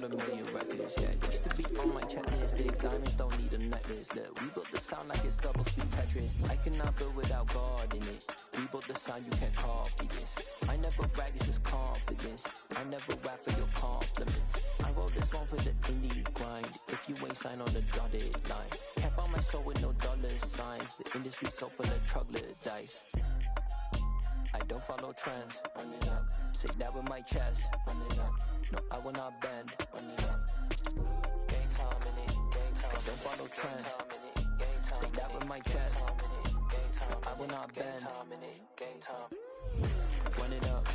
sold a million records, yeah. Used to be on my checklist, big diamonds don't need a necklace. Look, we built the sound like it's double speed Tetris. I cannot build without God in it. We built the sound, you can't copy this. I never brag, it's just confidence. I never rap for your compliments. I wrote this one for the indie grind. If you ain't signed on the dotted line, can't buy my soul with no dollar signs. The industry so full of troglodytes. I don't follow trends, run it up. Say that with my chest, run it up. No, I will not bend, run it up. Gang time in it, gang time. I don't follow trends, say that with my chest. No, I will not bend, gang time. Run it up,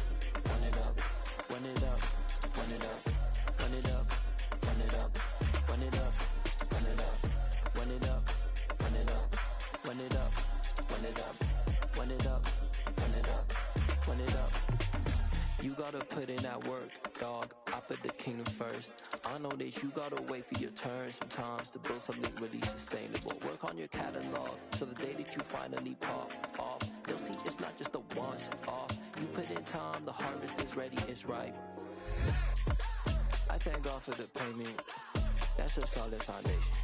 run it up, run it up, run it up, run it up, run it up, run it up, run it up, run it up, run it up, run it up, run it up, run it up. Run it up, run it up. You gotta put in that work, dog. I put the kingdom first. I know that you gotta wait for your turn sometimes to build something really sustainable. Work on your catalog, so the day that you finally pop off, you'll see it's not just a once off. You put in time, the harvest is ready, it's ripe. I thank God for the payment. That's a solid foundation.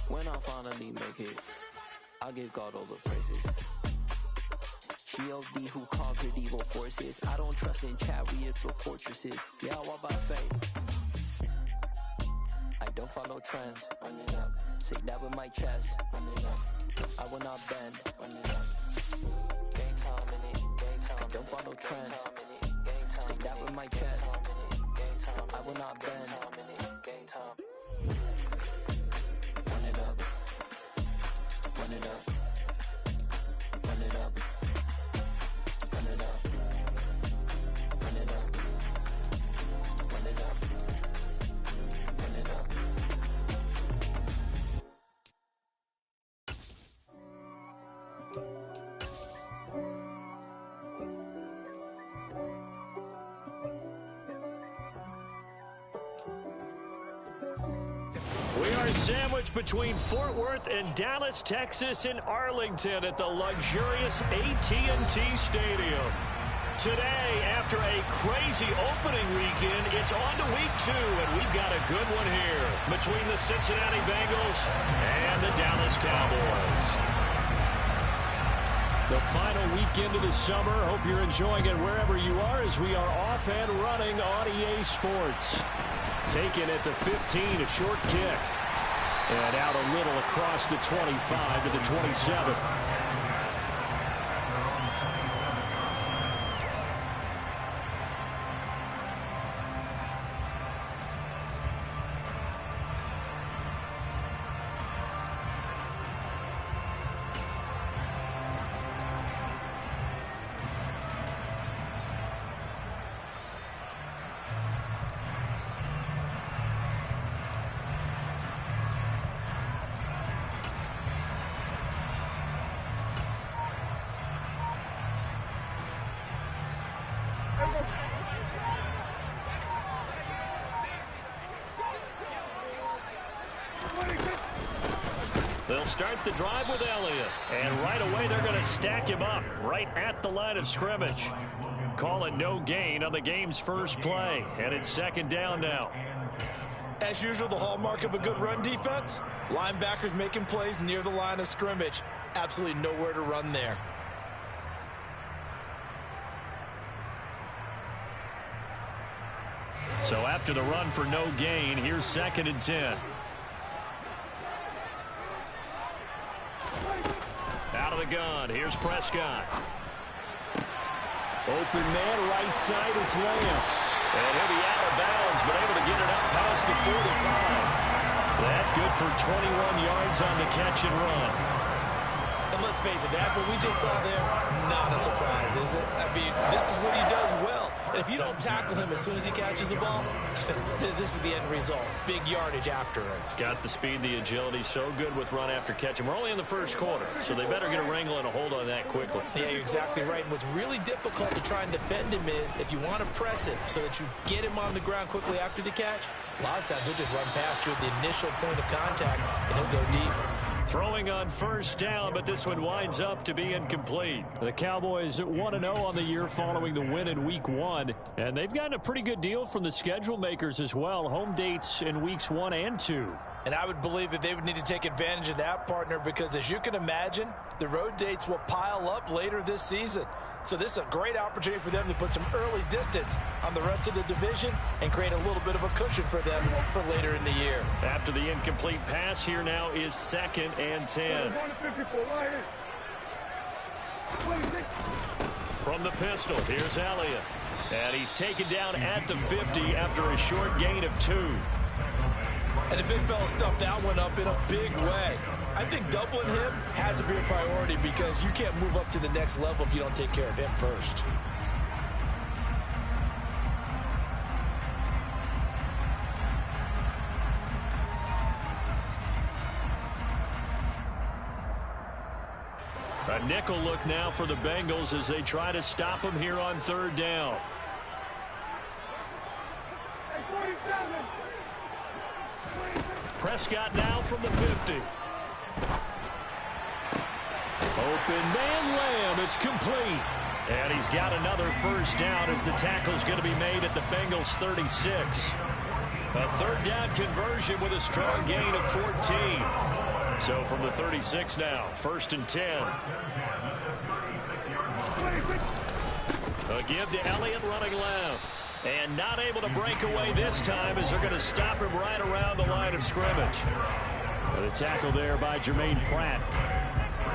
When I finally make it, I'll give God all the praises. G.O.D. who conquered evil forces. I don't trust in chariots or fortresses. Yeah, I walk by faith. I don't follow trends. Run it up. Say that with my chest. Run it up. I will not bend. Run it up. Gang time in it. Gang time. I don't follow trends. Say that with my chest. I will not bend. Gang time. Run it up. Run it up. Run it up. We are sandwiched between Fort Worth and Dallas, Texas, and Arlington at the luxurious AT&T Stadium. Today, after a crazy opening weekend, it's on to week 2, and we've got a good one here between the Cincinnati Bengals and the Dallas Cowboys. The final weekend of the summer. Hope you're enjoying it wherever you are as we are off and running on EA Sports. Taken at the 15, a short kick. And out a little across the 25 to the 27. They'll start the drive with Elliott. And right away, they're going to stack him up right at the line of scrimmage. Call it no gain on the game's first play. And it's second down now. As usual, the hallmark of a good run defense, linebackers making plays near the line of scrimmage. Absolutely nowhere to run there. So after the run for no gain, here's second and 10. Out of the gun, here's Prescott. Open man, right side, it's Lamb. And he'll be out of bounds, but able to get it up past the 45. That good for 21 yards on the catch and run. And let's face it, that what we just saw there, not a surprise, is it? I mean, this is what he does well. And if you don't tackle him as soon as he catches the ball, this is the end result. Big yardage afterwards. Got the speed, the agility, so good with run after catch. And we're only in the first quarter, so they better get a wrangle and a hold on that quickly. Yeah, you're exactly right. And what's really difficult to try and defend him is if you want to press him so that you get him on the ground quickly after the catch, a lot of times he'll just run past you at the initial point of contact, and he'll go deep. Throwing on first down, but this one winds up to be incomplete. The Cowboys 1-0 on the year following the win in Week 1. And they've gotten a pretty good deal from the schedule makers as well. Home dates in Weeks 1 and 2. And I would believe that they would need to take advantage of that, partner, because as you can imagine, the road dates will pile up later this season. So this is a great opportunity for them to put some early distance on the rest of the division and create a little bit of a cushion for them for later in the year. After the incomplete pass, here now is 2nd and 10. From the pistol, here's Elliott. And he's taken down at the 50 after a short gain of 2. And the big fella stuffed that one up in a big way. I think doubling him has to be a priority because you can't move up to the next level if you don't take care of him first. A nickel look now for the Bengals as they try to stop him here on 3rd down. Prescott now from the 50. Open man Lamb. It's complete. And he's got another first down as the tackle's going to be made at the Bengals 36. A 3rd down conversion with a strong gain of 14. So from the 36 now, 1st and 10. A give to Elliott running left. And not able to break away this time as they're going to stop him right around the line of scrimmage. The tackle there by Jermaine Pratt.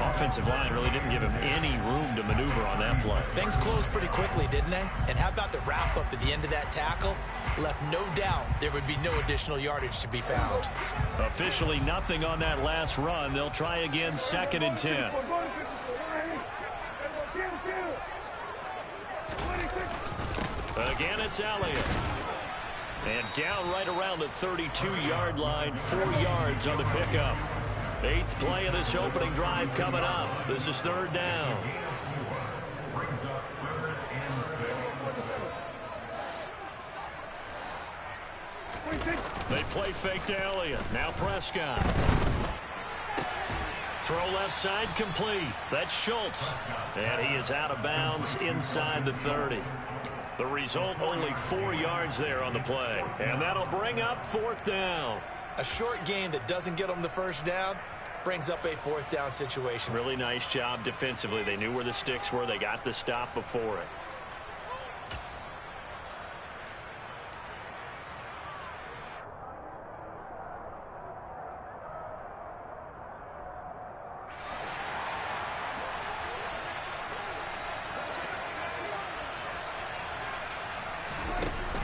Offensive line really didn't give him any room to maneuver on that play. Things closed pretty quickly, didn't they? And how about the wrap-up at the end of that tackle? Left no doubt there would be no additional yardage to be found. Officially nothing on that last run. They'll try again 2nd and 10. Again, it's Elliott. And down right around the 32-yard line, 4 yards on the pickup. 8th play of this opening drive coming up. This is 3rd down. They play fake to Elliott. Now Prescott. Throw left side complete. That's Schultz. And he is out of bounds inside the 30. The result, only 4 yards there on the play. And that'll bring up 4th down. A short gain that doesn't get them the first down brings up a 4th down situation. Really nice job defensively. They knew where the sticks were. They got the stop before it.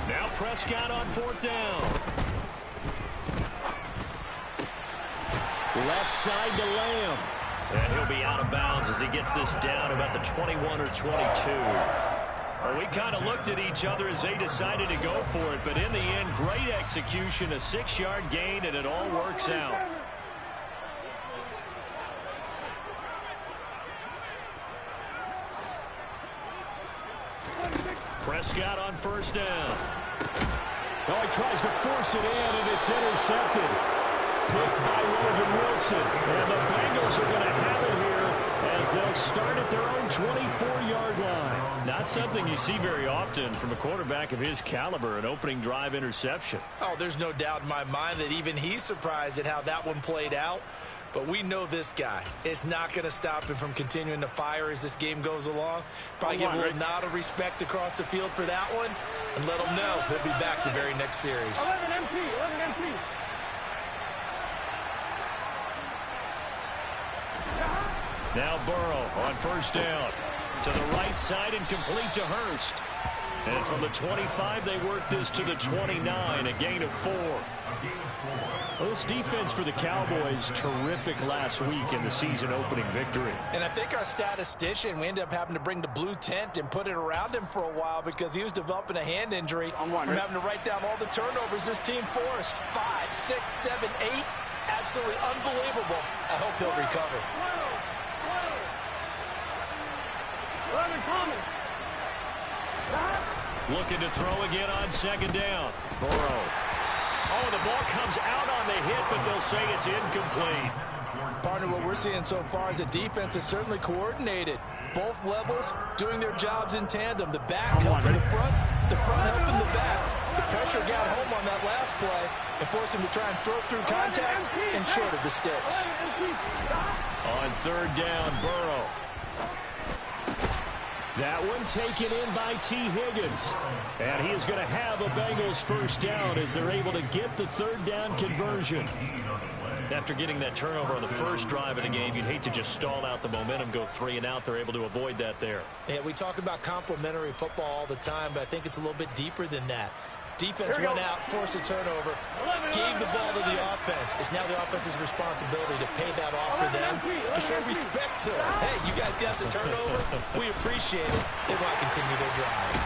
Now Prescott on 4th down. Left side to Lamb. And he'll be out of bounds as he gets this down about the 21 or 22. Well, we kind of looked at each other as they decided to go for it, but in the end, great execution, a 6-yard gain, and it all works out. Prescott on 1st down. Oh, he tries to force it in, and it's intercepted. Picked by Logan Wilson. And the Bengals are going to have it here as they'll start at their own 24-yard line. Not something you see very often from a quarterback of his caliber, an opening drive interception. Oh, there's no doubt in my mind that even he's surprised at how that one played out. But we know this guy. It's not going to stop him from continuing to fire as this game goes along. Probably give a little nod of respect across the field for that one and let him know he'll be back the very next series. 11 MP. Now Burrow on 1st down. To the right side and complete to Hurst. And from the 25, they work this to the 29, a gain of 4. Well, this defense for the Cowboys, terrific last week in the season-opening victory. And I think our statistician, we ended up having to bring the blue tent and put it around him for a while because he was developing a hand injury from having to write down all the turnovers this team forced. 5, 6, 7, 8. Absolutely unbelievable. I hope he'll recover. Looking to throw again on 2nd down. Burrow. Oh, the ball comes out on the hit, but they'll say it's incomplete. Partner, what we're seeing so far is a defense is certainly coordinated. Both levels doing their jobs in tandem. The back helping the front helping the back. The pressure got home on that last play and forced him to try and throw through contact and short of the sticks. On third down, Burrow. That one taken in by T. Higgins. And he is going to have a Bengals first down as they're able to get the third down conversion. After getting that turnover on the first drive of the game, you'd hate to just stall out the momentum, go 3 and out. They're able to avoid that there. Yeah, we talk about complementary football all the time, but I think it's a little bit deeper than that. Defense went out, forced a turnover, gave the ball to the offense. It's now the offense's responsibility to pay that off for them, to show respect to them. Hey, you guys got the turnover? We appreciate it. They want to continue their drive.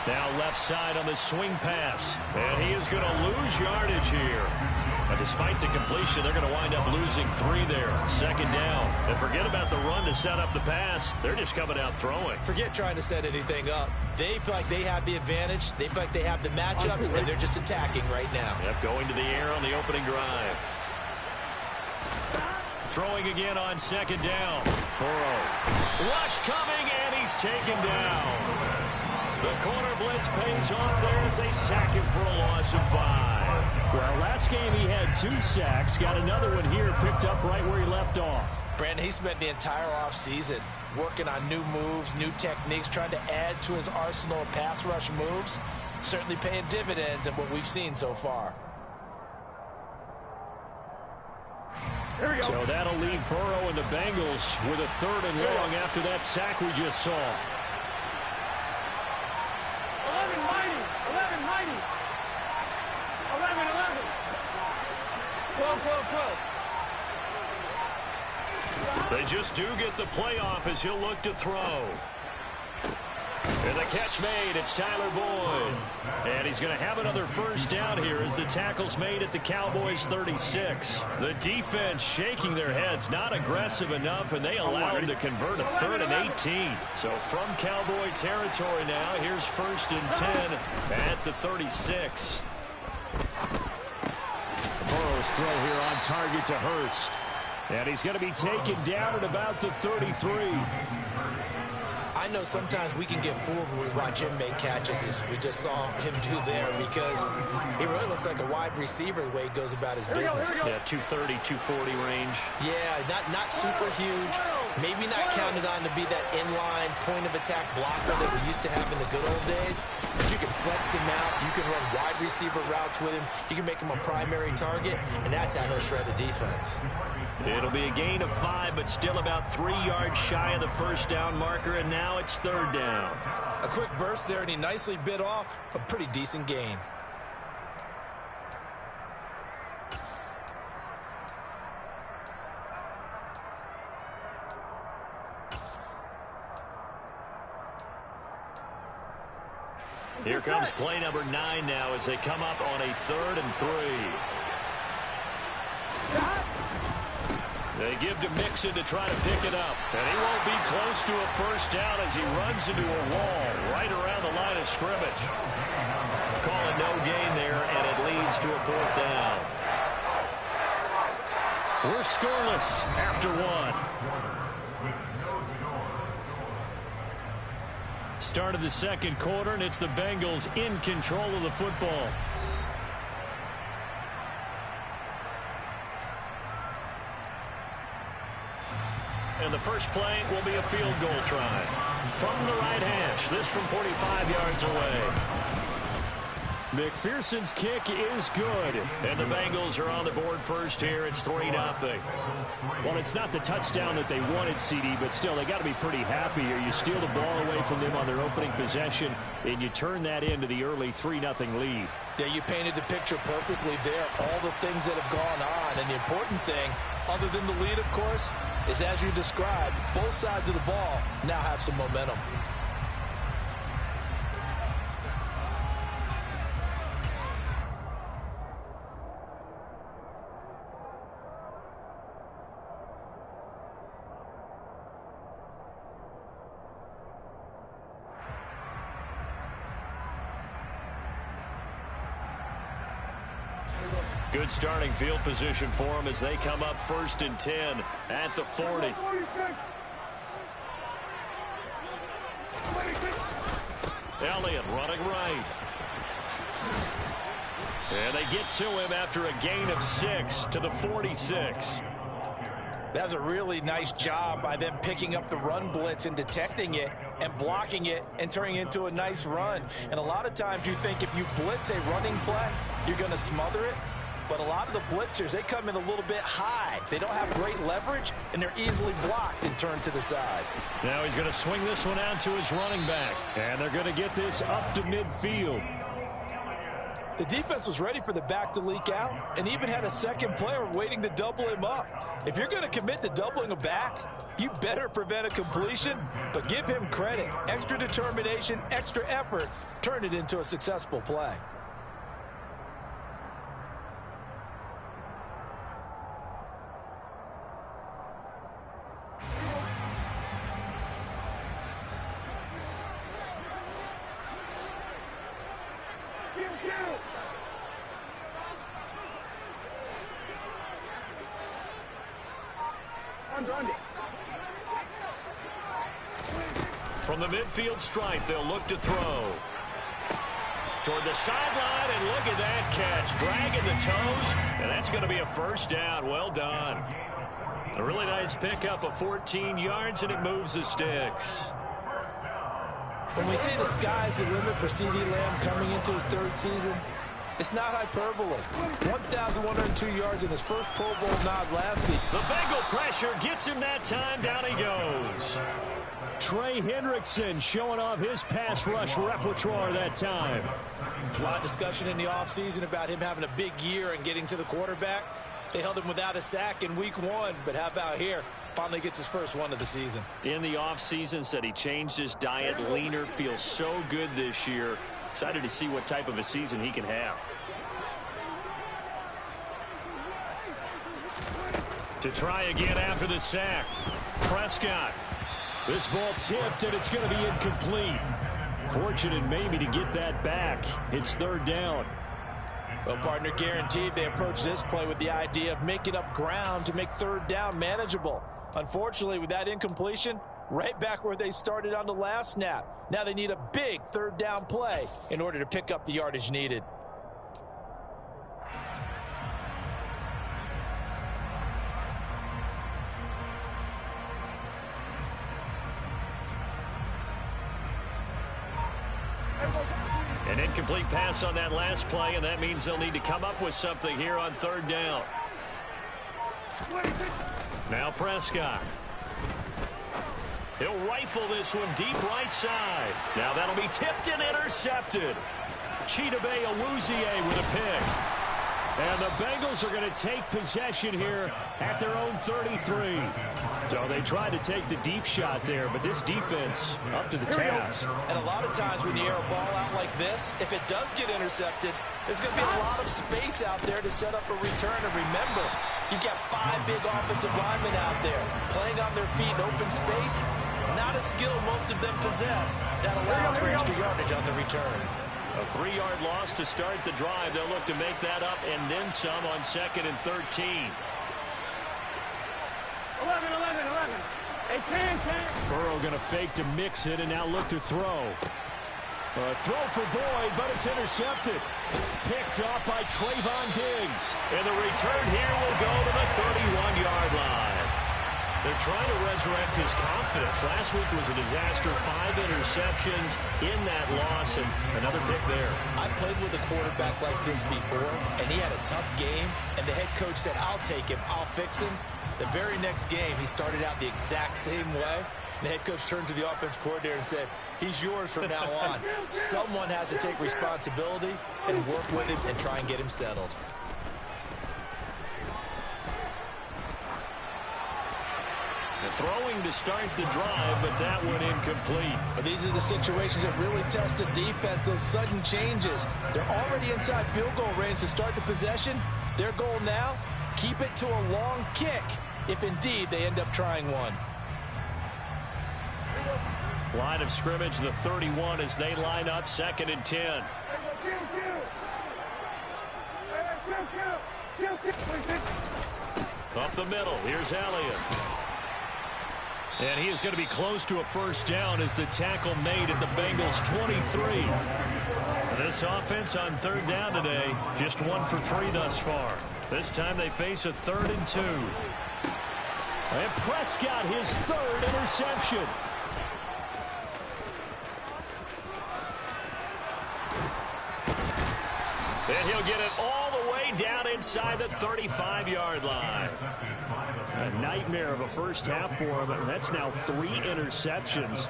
Now left side on the swing pass. And he is going to lose yardage here. But despite the completion, they're going to wind up losing 3 there. Second down. And forget about the run to set up the pass. They're just coming out throwing. Forget trying to set anything up. They feel like they have the advantage. They feel like they have the matchups, and they're just attacking right now. Yep, going to the air on the opening drive. Throwing again on second down. Burrow. Rush coming, and he's taken down. The corner blitz pays off there as they sack him for a loss of 5. Well, last game he had 2 sacks. Got another one here picked up right where he left off. Brandon, he spent the entire offseason working on new moves, new techniques, trying to add to his arsenal of pass rush moves. Certainly paying dividends in what we've seen so far. So that'll leave Burrow and the Bengals with a 3rd and long after that sack we just saw. 12. They just do get the playoff as he'll look to throw. And the catch made, it's Tyler Boyd. And he's going to have another first down here as the tackle's made at the Cowboys 36. The defense shaking their heads, not aggressive enough, and they allow him to convert a 3rd and 18. So from Cowboy territory now, here's 1st and 10 at the 36. Burrow's throw here on target to Hurst. And he's going to be taken down at about the 33. I know sometimes we can get fooled when we watch him make catches, as we just saw him do there, because he really looks like a wide receiver the way he goes about his business. Yeah, 230, 240 range. Yeah, not super huge. Maybe not counted on to be that inline point-of-attack blocker that we used to have in the good old days. But you can flex him out. You can run wide receiver routes with him. You can make him a primary target, and that's how he'll shred the defense. It'll be a gain of 5, but still about 3 yards shy of the first down marker, and now it's 3rd down. A quick burst there, and he nicely bit off a pretty decent gain. Here comes play number 9 now as they come up on a 3rd and 3. They give to Mixon to try to pick it up. And he won't be close to a first down as he runs into a wall right around the line of scrimmage. Call it no gain there, and it leads to a 4th down. We're scoreless after 1. Start of the second quarter, and it's the Bengals in control of the football. And the first play will be a field goal try. From the right hash, this from 45 yards away. McPherson's kick is good. And the Bengals are on the board first here. It's 3-0. Well, it's not the touchdown that they wanted, CD, but still, they got to be pretty happy here. You steal the ball away from them on their opening possession, and you turn that into the early 3-0 lead. Yeah, you painted the picture perfectly there. All the things that have gone on. And the important thing, other than the lead, of course, is as you described, both sides of the ball now have some momentum. Good starting field position for them as they come up 1st and 10 at the 40. Elliott running right. And they get to him after a gain of 6 to the 46. That's a really nice job by them picking up the run blitz and detecting it and blocking it and turning it into a nice run. And a lot of times you think if you blitz a running play, you're going to smother it. But a lot of the blitzers, they come in a little bit high. They don't have great leverage, and they're easily blocked and turned to the side. Now he's going to swing this one out to his running back. And they're going to get this up to midfield. The defense was ready for the back to leak out and even had a second player waiting to double him up. If you're going to commit to doubling a back, you better prevent a completion, but give him credit. Extra determination, extra effort, turn it into a successful play. From the midfield stripe, they'll look to throw. Toward the sideline, and look at that catch. Dragging the toes, and that's going to be a first down. Well done. A really nice pickup of 14 yards, and it moves the sticks. When we say the sky's the limit for C.D. Lamb coming into his 3rd season, it's not hyperbole. 1,102 yards in his first Pro Bowl nod last season. The Bengal pressure gets him that time. Down he goes. Trey Hendrickson showing off his pass rush repertoire that time. There's a lot of discussion in the offseason about him having a big year and getting to the quarterback. They held him without a sack in week 1, but how about here? Finally gets his first one of the season. In the offseason, said he changed his diet, leaner, feels so good this year. Excited to see what type of a season he can have. To try again after the sack, Prescott. This ball tipped, and it's going to be incomplete. Fortunate maybe to get that back. It's 3rd down. Well, partner, guaranteed they approach this play with the idea of making up ground to make 3rd down manageable. Unfortunately, with that incompletion, right back where they started on the last snap. Now they need a big 3rd down play in order to pick up the yardage needed. An incomplete pass on that last play, and that means they'll need to come up with something here on 3rd down. Now Prescott. He'll rifle this one deep right side. Now that'll be tipped and intercepted. Chidobe Awuzie with a pick. And the Bengals are going to take possession here at their own 33. So they tried to take the deep shot there, but this defense up to the task. And a lot of times when you air a ball out like this, if it does get intercepted, there's going to be a lot of space out there to set up a return. And remember, you've got 5 big offensive linemen out there playing on their feet in open space. Not a skill most of them possess. That allows for extra yardage on the return. A 3-yard loss to start the drive. They'll look to make that up and then some on 2nd and 13. 11. Hey, 10. Burrow going to fake to mix it and now look to throw. A throw for Boyd, but it's intercepted. Picked up by Trayvon Diggs. And the return here will go to the 31-yard line. They're trying to resurrect his confidence. Last week was a disaster. 5 interceptions in that loss, and another pick there. I played with a quarterback like this before, and he had a tough game, and the head coach said, I'll take him, I'll fix him. The very next game, he started out the exact same way. The head coach turned to the offense coordinator and said, he's yours from now on. Someone has to take responsibility and work with him and try and get him settled. Throwing to start the drive, but that one incomplete. But these are the situations that really test the defense, those sudden changes. They're already inside field goal range to start the possession. Their goal now, keep it to a long kick, if indeed they end up trying one. Line of scrimmage, the 31 as they line up 2nd and 10. Up the middle, here's Elliott. And he is going to be close to a first down as the tackle made at the Bengals 23. This offense on third down today, just 1 for 3 thus far. This time they face a 3rd and 2. And Prescott, his 3rd interception. And he'll get it all the way down inside the 35-yard line. A nightmare of a first half for him, and that's now 3 interceptions.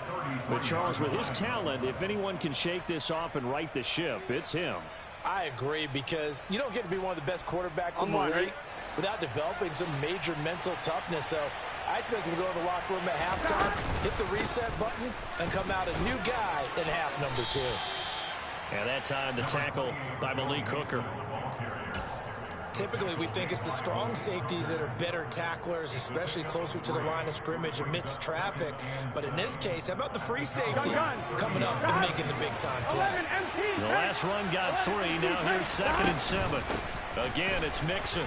But Charles, with his talent, if anyone can shake this off and right the ship, it's him. I agree, because you don't get to be one of the best quarterbacks in the league without developing some major mental toughness. So I expect him to go in the locker room at halftime, hit the reset button, and come out a new guy in half number 2. And that time, the tackle by Malik Hooker. Typically, we think it's the strong safeties that are better tacklers, especially closer to the line of scrimmage amidst traffic. But in this case, how about the free safety coming up and making the big-time play? The last run got 3. Now here's 2nd and 7. Again, it's Mixon.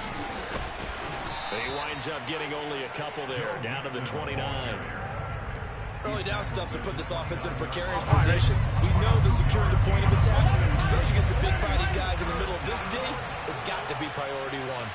He winds up getting only a couple there, down to the 29. Early down stuff to put this offense in a precarious position. We know that securing the point of attack, especially against the big-bodied guys in the middle of this D, has got to be priority 1.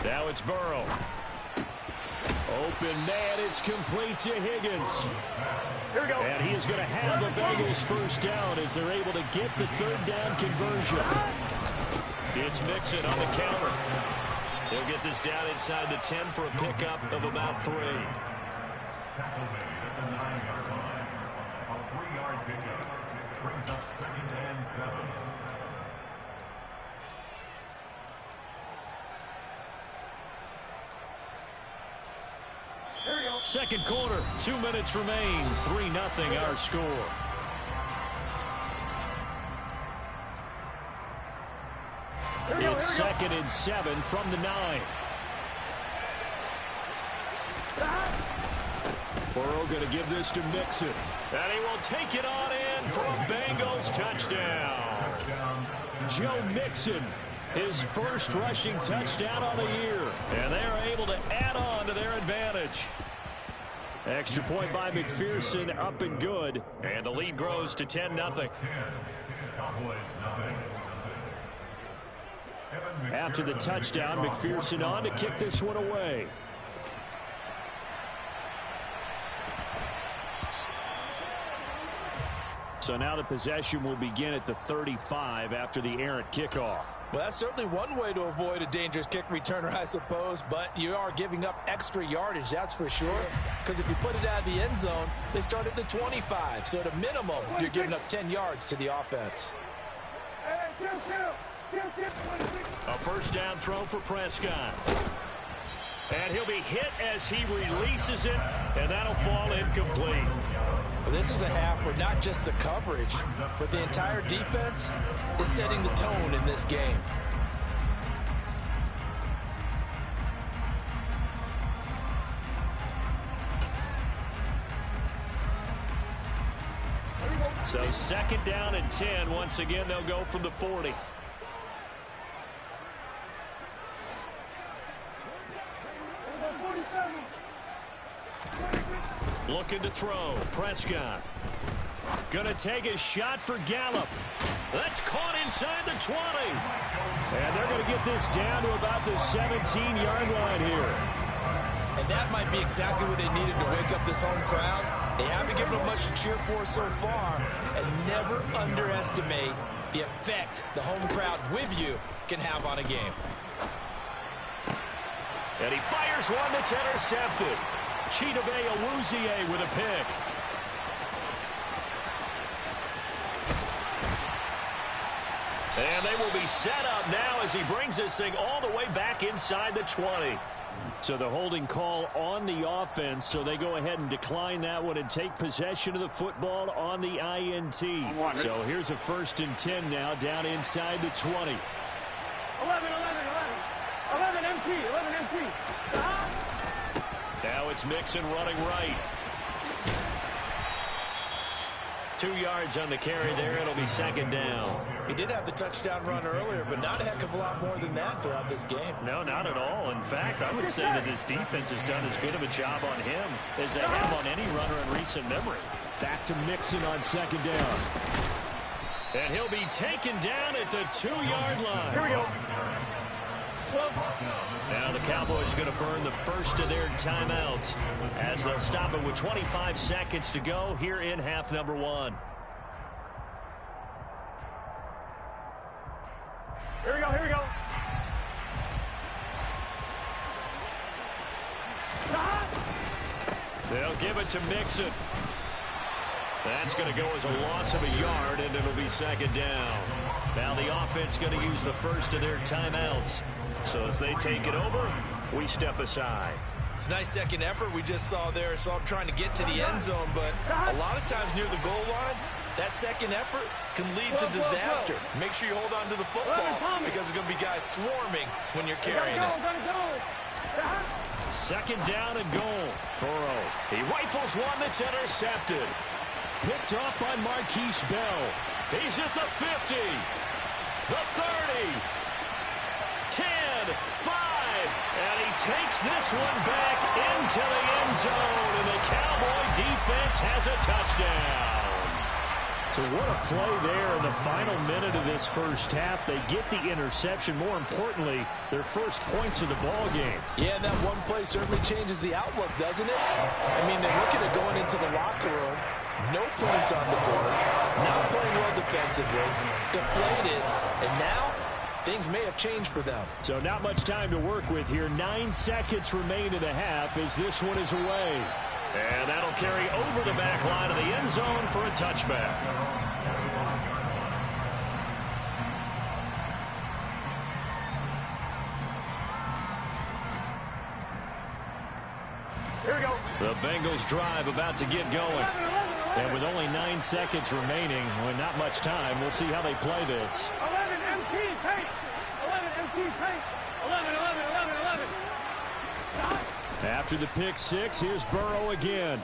Now it's Burrow. Open man, it's complete to Higgins. Here we go. And he is going to have a Bengals first down as they're able to get the 3rd down conversion. It's Mixon on the counter. They'll get this down inside the 10 for a pickup of about 3. A 3-yard pickup brings up 2nd and 7. Second quarter, 2 minutes remain. 3-0 our score. It's 2nd and 7 from the 9. Burrow going to give this to Mixon. And he will take it on in for a Bengals touchdown. Joe Mixon, his first rushing touchdown on the year. And they are able to add on to their advantage. Extra point by McPherson, up and good. And the lead grows to 10-0. After the touchdown, McPherson on to kick this one away. So now the possession will begin at the 35 after the errant kickoff. Well, that's certainly one way to avoid a dangerous kick returner, I suppose, but you are giving up extra yardage, that's for sure, because if you put it out of the end zone, they start at the 25, so at a minimum, you're giving up 10 yards to the offense. A first down throw for Prescott. And he'll be hit as he releases it, and that'll fall incomplete. Well, this is a half where not just the coverage, but the entire defense is setting the tone in this game. So 2nd down and 10. Once again, they'll go from the 40. Looking to throw. Prescott. Gonna take a shot for Gallup. That's caught inside the 20. And they're going to get this down to about the 17-yard line here. And that might be exactly what they needed to wake up this home crowd. They haven't given them much to cheer for so far. And never underestimate the effect the home crowd with you can have on a game. And he fires one that's intercepted. Chidobe Awuzie with a pick. And they will be set up now as he brings this thing all the way back inside the 20. So the holding call on the offense, so they go ahead and decline that one and take possession of the football on the INT. So here's a 1st and 10 now down inside the 20. 11 MT. Now it's Mixon running right. 2 yards on the carry there. It'll be second down. He did have the touchdown run earlier, but not a heck of a lot more than that throughout this game. No, not at all. In fact, I would say that this defense has done as good of a job on him as they have on any runner in recent memory. Back to Mixon on second down. And he'll be taken down at the 2-yard line. Here we go. Now the Cowboys going to burn the first of their timeouts as they'll stop it with 25 seconds to go here in half number 1. Here we go. They'll give it to Mixon. That's going to go as a loss of a yard, and it'll be second down. Now the offense going to use the first of their timeouts. So as they take it over, we step aside. It's a nice second effort we just saw there. So I'm trying to get to the end zone, but a lot of times near the goal line, that second effort can lead to disaster. Make sure you hold on to the football because there's going to be guys swarming when you're carrying it. Second down and goal. Burrow. He rifles one that's intercepted. Picked off by Marquise Bell. He's at the 50, the 30, 10, 5, and he takes this one back into the end zone, and the Cowboy defense has a touchdown. So what a play there in the final minute of this first half. They get the interception. More importantly, their first points of the ball game. Yeah, and that one play certainly changes the outlook, doesn't it? I mean, they're looking at going into the locker room. No points on the board. Not playing well defensively. Deflated. And now, things may have changed for them. So not much time to work with here. 9 seconds remain in the half as this one is away. And that'll carry over the back line of the end zone for a touchback. Here we go. The Bengals drive about to get going. And with only 9 seconds remaining, with not much time, we'll see how they play this. 11 MT paint. 11 MT paint. 11. After the pick six, here's Burrow again.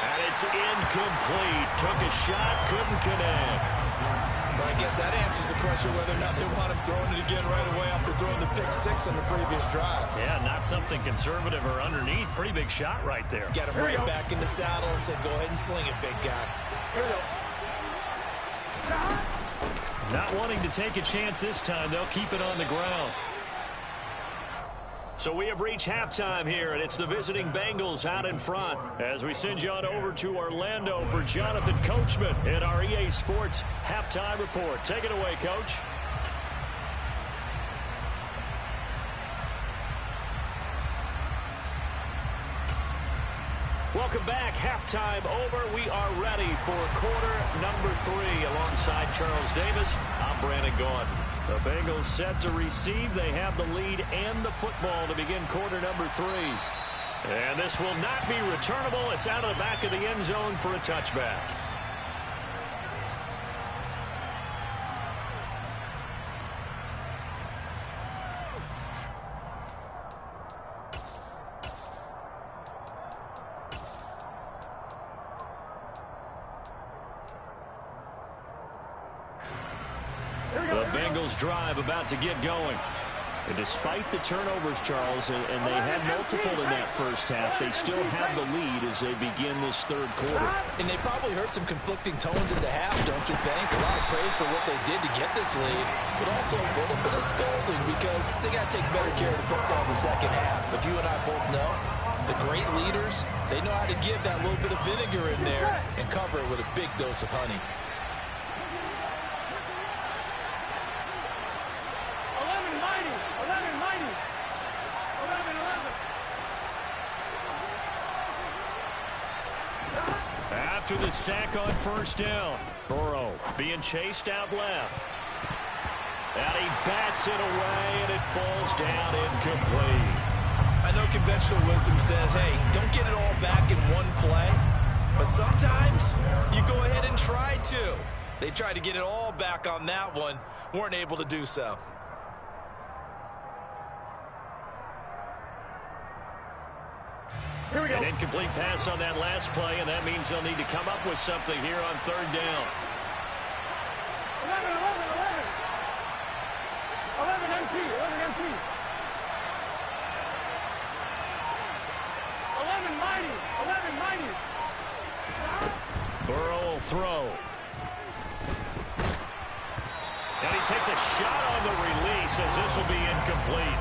And it's incomplete. Took a shot, couldn't connect. Well, I guess that answers the question whether or not they want him throwing it again right away after throwing the pick six on the previous drive. Yeah, not something conservative or underneath. Pretty big shot right there. Got him right back in the saddle and said, go ahead and sling it, big guy. Here we go. Not wanting to take a chance this time. They'll keep it on the ground. So we have reached halftime here, and it's the visiting Bengals out in front as we send you on over to Orlando for Jonathan Coachman in our EA Sports Halftime Report. Take it away, Coach. Welcome back. Halftime over. We are ready for quarter number 3 alongside Charles Davis. I'm Brandon Gordon. The Bengals set to receive. They have the lead and the football to begin quarter number 3. And this will not be returnable. It's out of the back of the end zone for a touchback. The Bengals drive about to get going. And despite the turnovers, Charles, and they had multiple in that first half, they still have the lead as they begin this third quarter. And they probably heard some conflicting tones in the half, don't you think? A lot of praise for what they did to get this lead, but also a little bit of scolding because they got to take better care of the football in the second half. But you and I both know the great leaders, they know how to give that little bit of vinegar in there and cover it with a big dose of honey. After the sack on first down, Burrow being chased out left. And he bats it away, and it falls down incomplete. I know conventional wisdom says, hey, don't get it all back in one play. But sometimes you go ahead and try to. They tried to get it all back on that one. Weren't able to do so. Here we go. An incomplete pass on that last play, and that means they'll need to come up with something here on third down. 11 MT. 11 mighty. Burrow will throw. And he takes a shot on the release as this will be incomplete.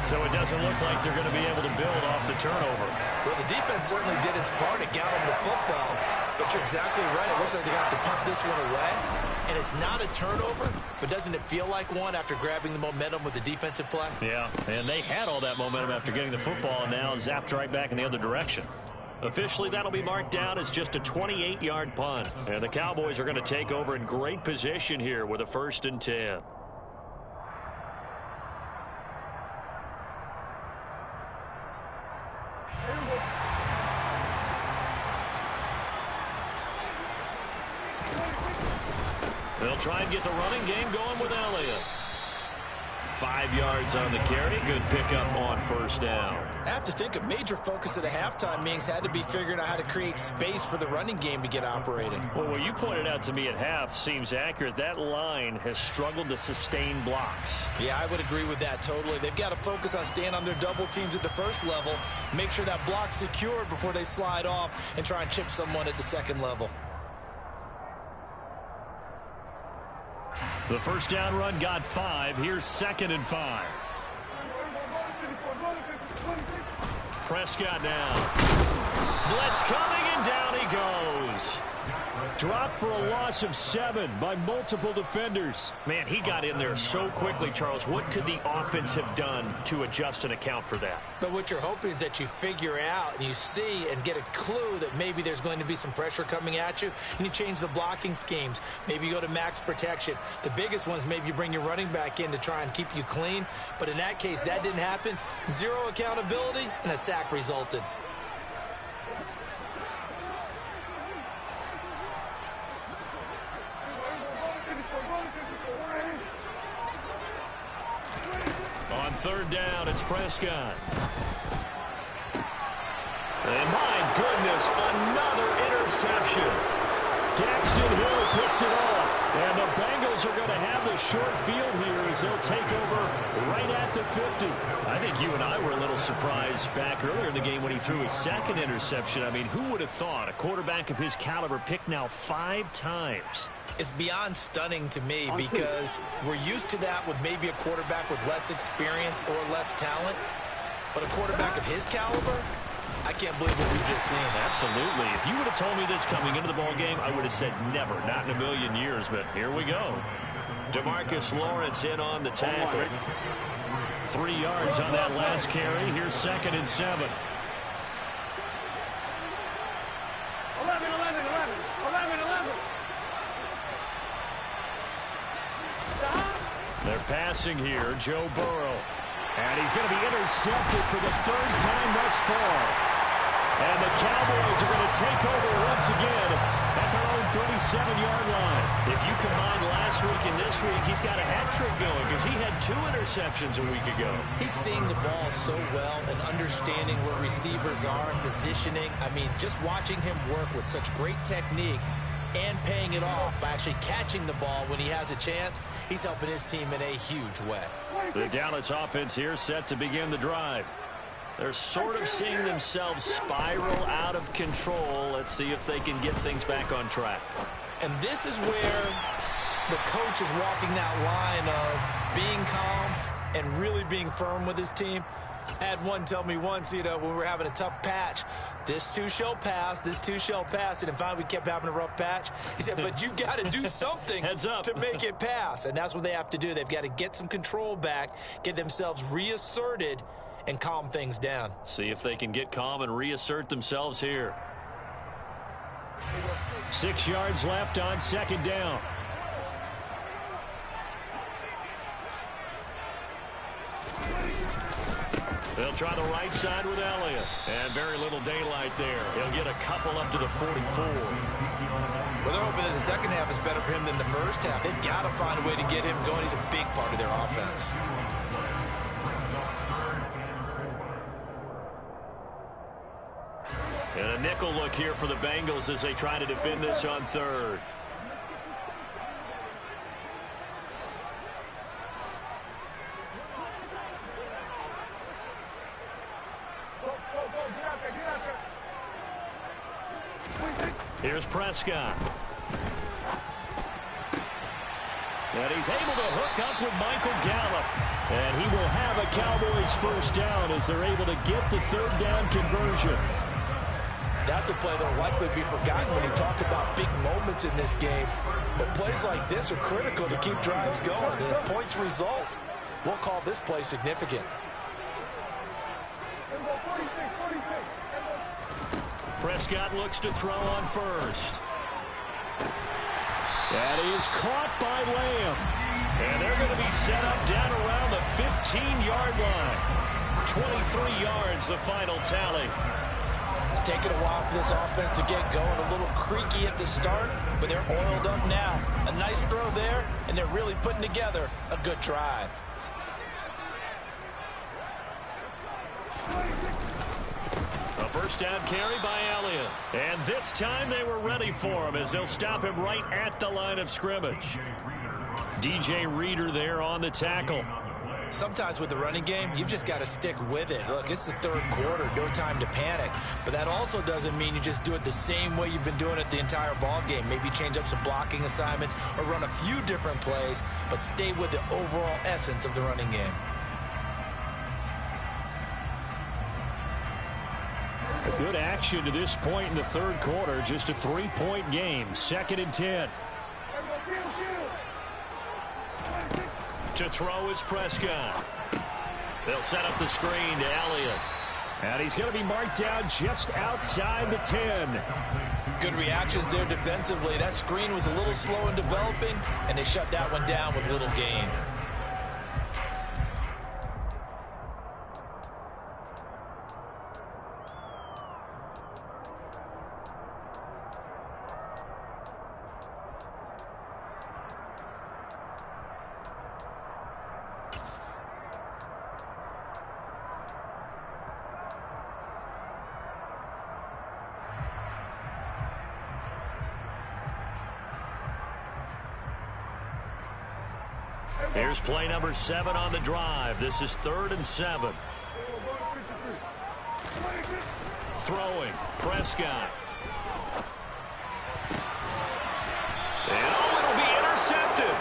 So it doesn't look like they're going to be able to build off the turnover. Well, the defense certainly did its part. It got them the football. But you're exactly right. It looks like they're going to have to punt this one away. And it's not a turnover, but doesn't it feel like one after grabbing the momentum with the defensive play? Yeah, and they had all that momentum after getting the football and now zapped right back in the other direction. Officially, that'll be marked down as just a 28-yard punt. And the Cowboys are going to take over in great position here with a 1st and 10. They'll try and get the running game going with Elliott. 5 yards on the carry. Good pickup on 1st down. I have to think a major focus of the halftime meetings had to be figuring out how to create space for the running game to get operating. Well, what you pointed out to me at half seems accurate. That line has struggled to sustain blocks. Yeah, I would agree with that totally. They've got to focus on staying on their double teams at the first level, make sure that block's secured before they slide off and try and chip someone at the second level. The 1st down run got 5. Here's 2nd and 5. Prescott now. Blitz coming, and down he goes. Dropped for a loss of 7 by multiple defenders. Man, he got in there so quickly, Charles. What could the offense have done to adjust and account for that? But what you're hoping is that you figure out and you see and get a clue that maybe there's going to be some pressure coming at you, and you change the blocking schemes. Maybe you go to max protection. The biggest one is maybe you bring your running back in to try and keep you clean. But in that case, that didn't happen. 0 accountability, and a sack resulted. On 3rd down, it's Prescott. And my goodness, another interception. Daxton Hill picks it off. And the Bengals are going to have the short field here as they'll take over right at the 50. I think you and I were a little surprised back earlier in the game when he threw his 2nd interception. I mean, who would have thought a quarterback of his caliber picked now 5 times? It's beyond stunning to me because we're used to that with maybe a quarterback with less experience or less talent. But a quarterback of his caliber, I can't believe what we've just seen. Absolutely. If you would have told me this coming into the ball game, I would have said never, not in a million years. But here we go. DeMarcus Lawrence in on the tackle. 3 yards on that last carry. Here's 2nd and 7. 11. They're passing here, Joe Burrow. And he's going to be intercepted for the 3rd time thus far. And the Cowboys are going to take over once again at their own 37-yard line. If you combine last week and this week, he's got a hat trick going because he had 2 interceptions a week ago. He's seeing the ball so well and understanding where receivers are and positioning. I mean, just watching him work with such great technique and paying it off by actually catching the ball when he has a chance, he's helping his team in a huge way. The Dallas offense here set to begin the drive. They're sort of seeing themselves spiral out of control. Let's see if they can get things back on track. And this is where the coach is walking that line of being calm and really being firm with his team. I had one tell me once, when we were having a tough patch, this too shall pass, this too shall pass. And finally we kept having a rough patch. He said, but you've got to do something Heads up. to make it pass. And that's what they have to do. They've got to get some control back, get themselves reasserted, and calm things down. See if they can get calm and reassert themselves here. 6 yards left on 2nd down. They'll try the right side with Elliott. And very little daylight there. He'll get a couple up to the 44. Well, they're hoping that the second half is better for him than the first half. They've got to find a way to get him going. He's a big part of their offense. And a nickel look here for the Bengals as they try to defend this on third. Here's Prescott. And he's able to hook up with Michael Gallup. And he will have a Cowboys first down as they're able to get the third down conversion. That's a play that will likely be forgotten when you talk about big moments in this game. But plays like this are critical to keep drives going. And if points result, we'll call this play significant. Prescott looks to throw on first. That is caught by Lamb. And they're going to be set up down around the 15-yard line. 23 yards, the final tally. It's taken a while for this offense to get going. A little creaky at the start, but they're oiled up now. A nice throw there, and they're really putting together a good drive. A first down carry by Elliott. And this time they were ready for him as they'll stop him right at the line of scrimmage. DJ Reader there on the tackle. Sometimes with the running game, you've just got to stick with it. Look, it's the third quarter, no time to panic. But that also doesn't mean you just do it the same way you've been doing it the entire ball game. Maybe change up some blocking assignments or run a few different plays, but stay with the overall essence of the running game. A good action to this point in the third quarter. Just a 3-point game. 2nd and 10. To throw is Prescott. They'll set up the screen to Elliott. And he's going to be marked down just outside the 10. Good reactions there defensively. That screen was a little slow in developing, and they shut that one down with little gain. Here's play number 7 on the drive. This is 3rd and 7. Throwing, Prescott. And it'll be intercepted.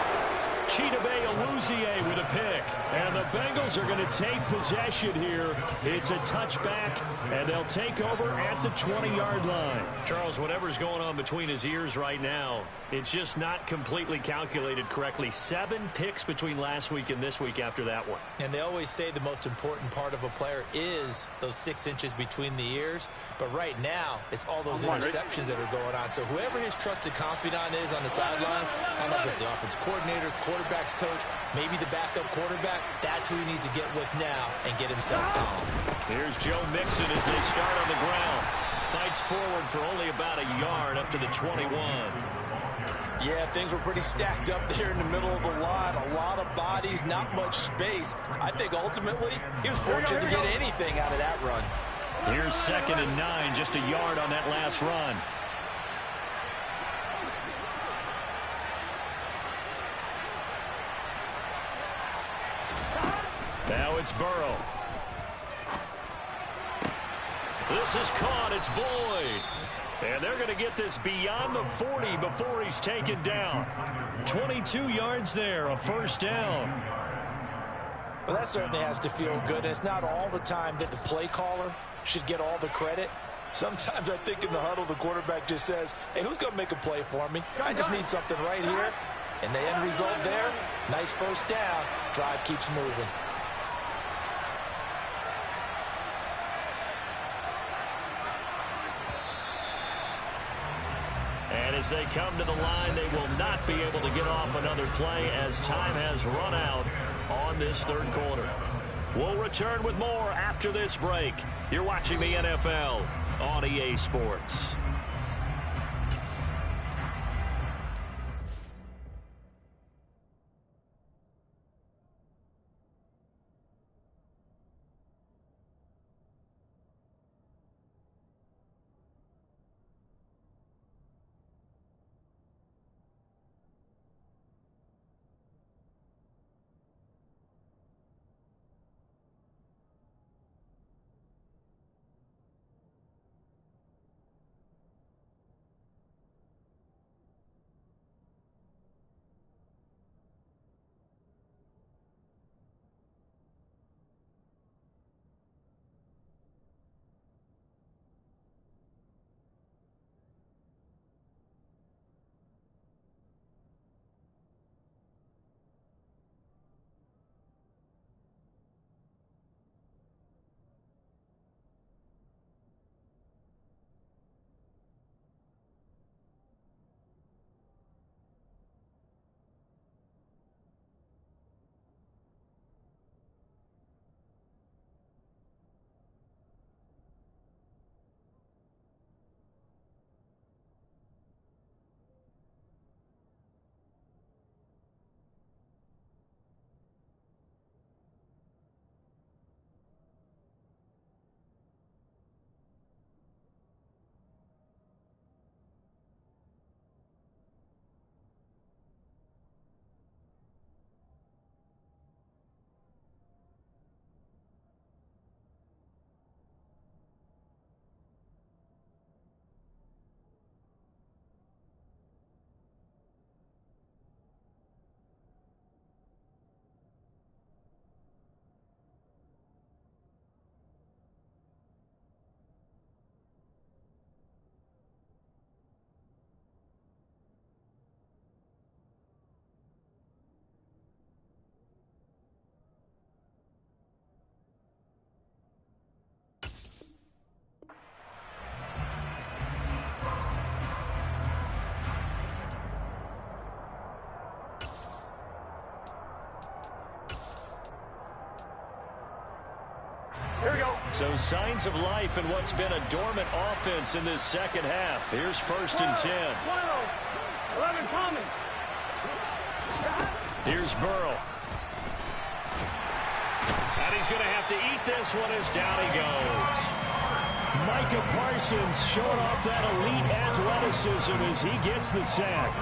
Chidobe Awuzie with a pick. And the Bengals are going to take possession here. It's a touchback, and they'll take over at the 20-yard line. Charles, whatever's going on between his ears right now, it's just not completely calculated correctly. 7 picks between last week and this week after that one. And they always say the most important part of a player is those 6 inches between the ears. But right now, it's all those interceptions that are going on. So whoever his trusted confidant is on the sidelines, I don't know if it's the offensive coordinator, quarterback's coach, maybe the backup quarterback, that's who he needs to get with now and get himself calm. Here's Joe Mixon as they start on the ground. Fights forward for only about a yard up to the 21. Yeah, things were pretty stacked up there in the middle of the line. A lot of bodies, not much space. I think ultimately he was fortunate to get anything out of that run. Here's 2nd and 9, just a yard on that last run. Now it's Burrow. This is caught. It's Boyd. And they're going to get this beyond the 40 before he's taken down. 22 yards there, a first down. Well, that certainly has to feel good. It's not all the time that the play caller should get all the credit. Sometimes I think in the huddle, the quarterback just says, hey, who's going to make a play for me? I just need something right here. And the end result there, nice first down. Drive keeps moving. And as they come to the line, they will not be able to get off another play as time has run out on this third quarter. We'll return with more after this break. You're watching the NFL on EA Sports. Here we go. So signs of life in what's been a dormant offense in this second half. Here's 1st and 10. 11 coming. Here's Burrow. And he's going to have to eat this one as down he goes. Micah Parsons showing off that elite athleticism as he gets the sack.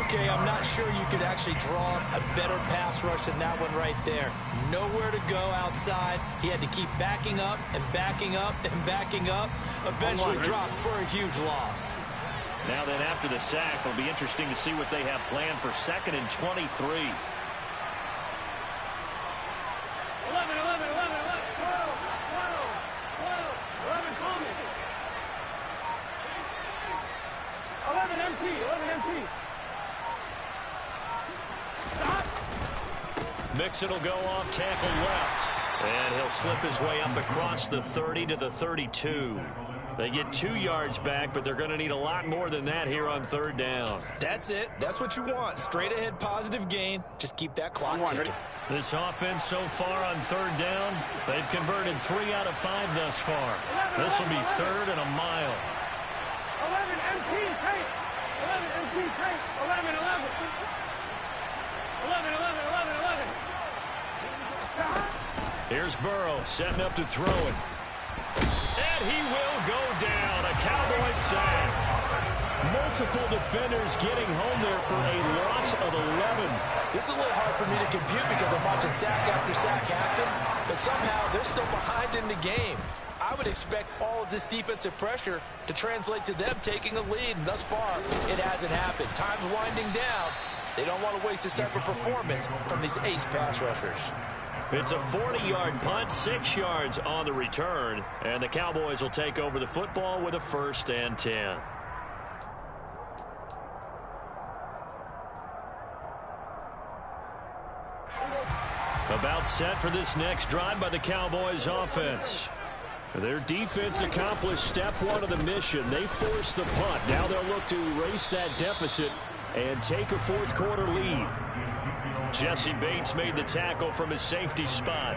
Okay, I'm not sure you could actually draw a better pass rush than that one right there. Nowhere to go outside. He had to keep backing up and backing up and backing up. Eventually dropped for a huge loss. Now then, after the sack, it'll be interesting to see what they have planned for 2nd and 23. 11, 11, 11, 12, 11 coming. 11 empty, 11 empty. Mixon will go off tackle left. And he'll slip his way up across the 30 to the 32. They get 2 yards back, but they're going to need a lot more than that here on 3rd down. That's it. That's what you want. Straight ahead positive gain. Just keep that clock ticking. This offense so far on 3rd down, they've converted 3 out of 5 thus far. This will be 3rd and a mile. 11 empty, take. 11 empty, take. 11, 11. 11, 11, 11, 11. Here's Burrow setting up to throw it. And he will go down. A Cowboys sack. Multiple defenders getting home there for a loss of 11. This is a little hard for me to compute because I'm watching sack after sack happen, but somehow they're still behind in the game. I would expect all of this defensive pressure to translate to them taking a lead, and thus far, it hasn't happened. Time's winding down. They don't want to waste this type of performance from these ace pass rushers. It's a 40-yard punt, 6 yards on the return, and the Cowboys will take over the football with a 1st and 10. About set for this next drive by the Cowboys offense. Their defense accomplished step 1 of the mission. They forced the punt. Now they'll look to erase that deficit and take a 4th quarter lead. Jesse Bates made the tackle from his safety spot.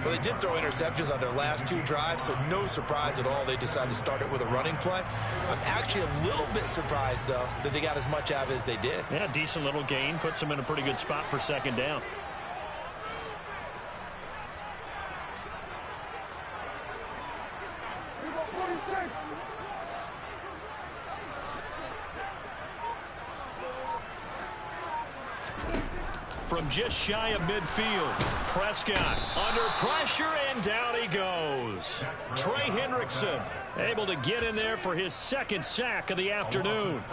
Well, they did throw interceptions on their last 2 drives, so no surprise at all they decided to start it with a running play. I'm actually a little bit surprised, though, that they got as much out of it as they did. Yeah, decent little gain. Puts them in a pretty good spot for 2nd down. From just shy of midfield, Prescott under pressure, and down he goes. Trey Hendrickson able to get in there for his 2nd sack of the afternoon.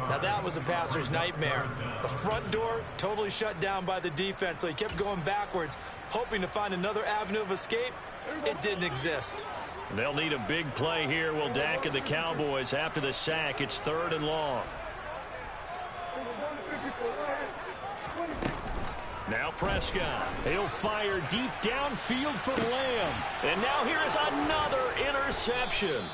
Now that was a passer's nightmare. The front door totally shut down by the defense, so he kept going backwards, hoping to find another avenue of escape. It didn't exist. They'll need a big play here, will Dak and the Cowboys after the sack. It's 3rd and long. Now Prescott. He'll fire deep downfield for Lamb. And now here is another interception.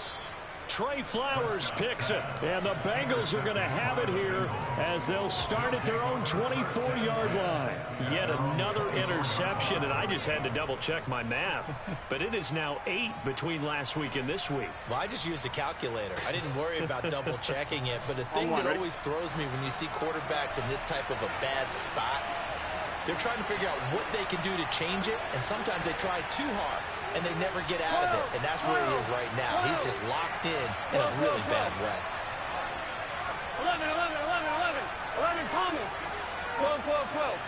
Trey Flowers picks it. And the Bengals are going to have it here as they'll start at their own 24-yard line. Yet another interception, and I just had to double-check my math. But it is now 8 between last week and this week. Well, I just used a calculator. I didn't worry about double-checking it. But the thing that always throws me when you see quarterbacks in this type of a bad spot, they're trying to figure out what they can do to change it, and sometimes they try too hard, and they never get out of it. And that's where he is right now. He's just locked in a really bad way. 11, 11, 11, 11. 11 coming. 12, 12, 12.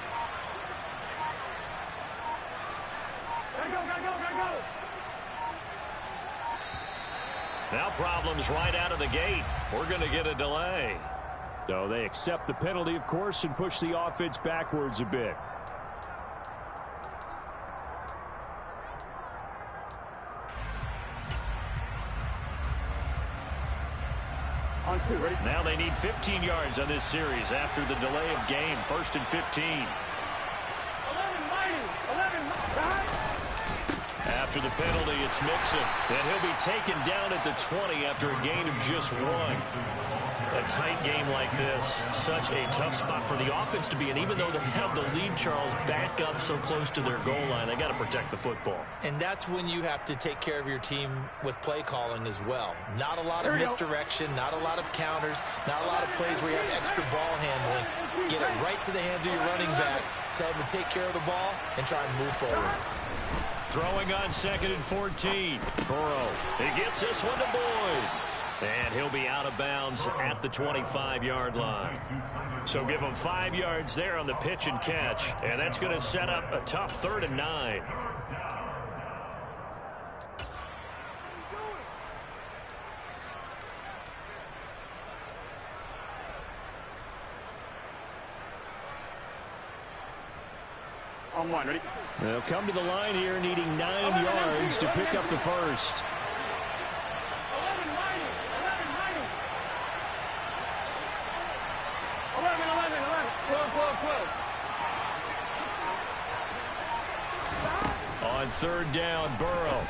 Gotta go, gotta go, gotta go. Now problems right out of the gate. We're going to get a delay. So they accept the penalty, of course, and push the offense backwards a bit. On 2, ready? Now they need 15 yards on this series after the delay of game. 1st and 15. 11 mighty. 11 mighty. After the penalty, it's Mixon. And he'll be taken down at the 20 after a gain of just 1. A tight game like this, such a tough spot for the offense to be in. Even though they have the lead, Charles, back up so close to their goal line, they got to protect the football. And that's when you have to take care of your team with play calling as well. Not a lot of misdirection, not a lot of counters, not a lot of plays where you have extra ball handling. Get it right to the hands of your running back, tell them to take care of the ball, and try and move forward. Throwing on 2nd and 14. Burrow. He gets this one to Boyd. And he'll be out of bounds at the 25-yard line. So give him 5 yards there on the pitch and catch. And that's going to set up a tough 3rd and 9. On one, ready? They'll come to the line here needing 9 yards to pick up the first. 12. On 3rd down, Burrow.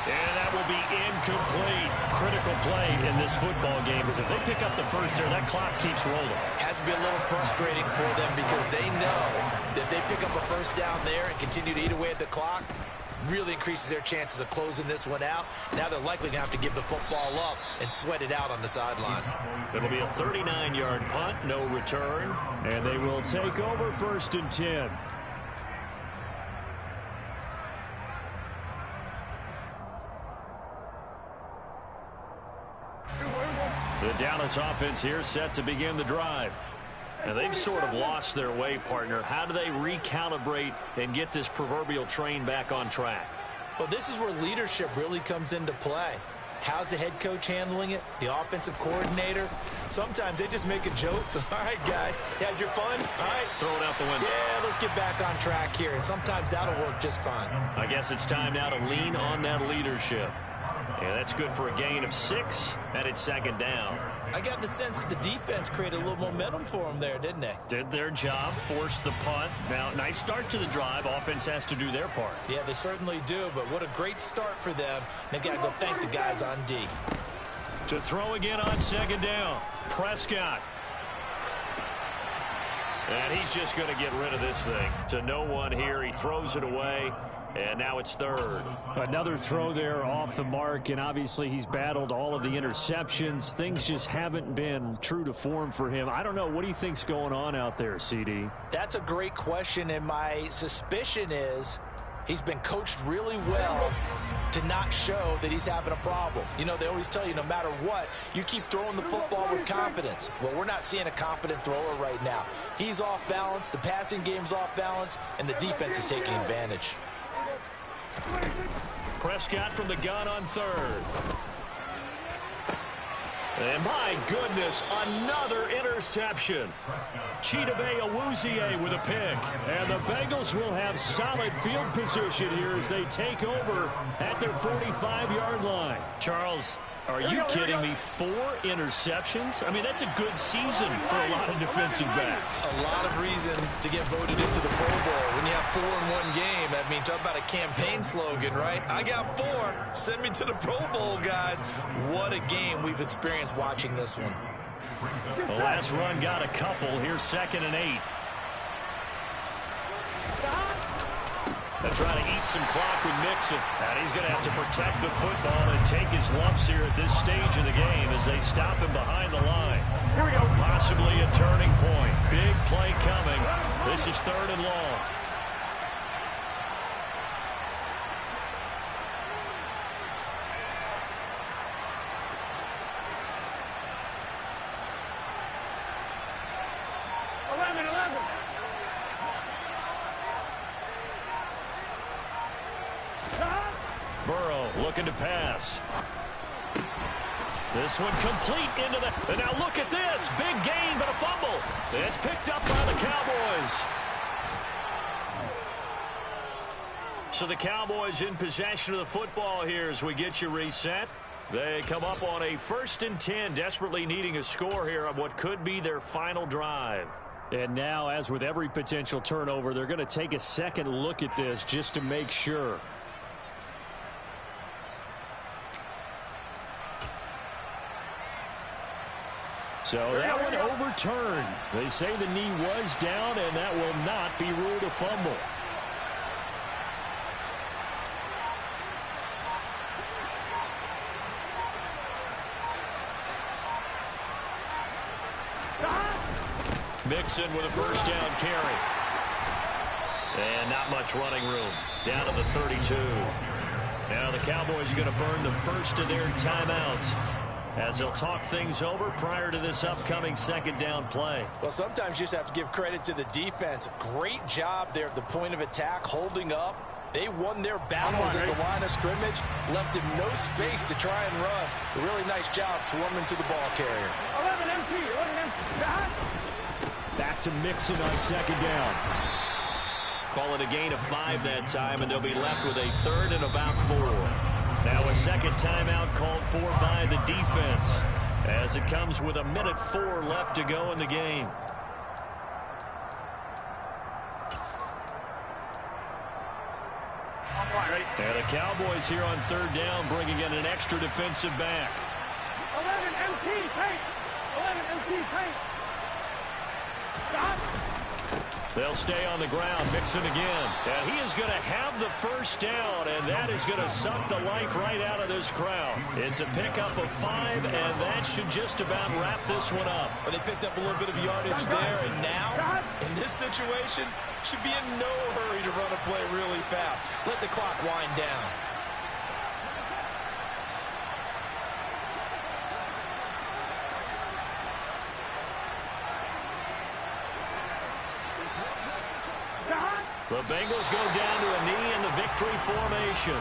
And that will be incomplete. Critical play in this football game, because if they pick up the first there, that clock keeps rolling. Has to be a little frustrating for them because they know that they pick up a first down there and continue to eat away at the clock, really increases their chances of closing this one out. Now they're likely going to have to give the football up and sweat it out on the sideline. It'll be a 39-yard punt, no return. And they will take over 1st and 10. The Dallas offense here set to begin the drive. And they've sort of lost their way, partner. How do they recalibrate and get this proverbial train back on track? Well, this is where leadership really comes into play. How's the head coach handling it? The offensive coordinator? Sometimes they just make a joke. All right, guys, you had your fun? All right. Throw it out the window. Yeah, let's get back on track here. And sometimes that'll work just fine. I guess it's time now to lean on that leadership. Yeah, that's good for a gain of 6, and it's 2nd down. I got the sense that the defense created a little momentum for them there, didn't they? Did their job, forced the punt. Now, nice start to the drive. Offense has to do their part. Yeah, they certainly do, but what a great start for them. They've got to go thank the guys on D. To throw again on 2nd down, Prescott. And he's just going to get rid of this thing. To no one here. He throws it away. And now it's 3rd. Another throw there off the mark, and obviously he's battled all of the interceptions. Things just haven't been true to form for him. I don't know. What do you think's going on out there, CD? That's a great question, and my suspicion is he's been coached really well to not show that he's having a problem. You know, they always tell you no matter what, you keep throwing the football with confidence. Well, we're not seeing a confident thrower right now. He's off balance, the passing game's off balance, and the defense is taking advantage. Prescott from the gun on 3rd. And my goodness, another interception. Chidobe Awuzie with a pick. And the Bengals will have solid field position here as they take over at their 45-yard line. Charles, are you kidding me? 4 interceptions? I mean, that's a good season for a lot of defensive backs. A lot of reason to get voted into the Pro Bowl. When you have 4 in one game, I mean, talk about a campaign slogan, right? I got 4. Send me to the Pro Bowl, guys. What a game we've experienced watching this one. The last run got a couple. Here's 2nd and 8. They'll try to eat some clock with Mixon. And he's going to have to protect the football and take his lumps here at this stage of the game as they stop him behind the line. Here we go. Possibly a turning point. Big play coming. This is 3rd and long. Burrow looking to pass. This one complete into the... And now look at this. Big gain, but a fumble. It's picked up by the Cowboys. So the Cowboys in possession of the football here as we get you reset. They come up on a 1st and 10, desperately needing a score here on what could be their final drive. And now, as with every potential turnover, they're going to take a second look at this just to make sure. So that one overturned. They say the knee was down, and that will not be ruled a fumble. Mixon with a first down carry. And not much running room. Down to the 32. Now the Cowboys are going to burn the first of their timeouts as they'll talk things over prior to this upcoming second down play. Well, sometimes you just have to give credit to the defense. Great job there at the point of attack, holding up. They won their battles at the line of scrimmage, left him no space to try and run. A really nice job swarming to the ball carrier. 11 MC, 11 MC. Back to Mixon on second down. Call it a gain of 5 that time, and they'll be left with a third and about 4. Now a second timeout called for by the defense as it comes with 1:04 left to go in the game. And the Cowboys here on third down bringing in an extra defensive back. 11 MT paint. 11 MT paint. Stop. They'll stay on the ground. Mixon again. And he is going to have the first down, and that is going to suck the life right out of this crowd. It's a pickup of 5, and that should just about wrap this one up. Well, they picked up a little bit of yardage there, and now, in this situation, should be in no hurry to run a play really fast. Let the clock wind down. The Bengals go down to a knee in the victory formation.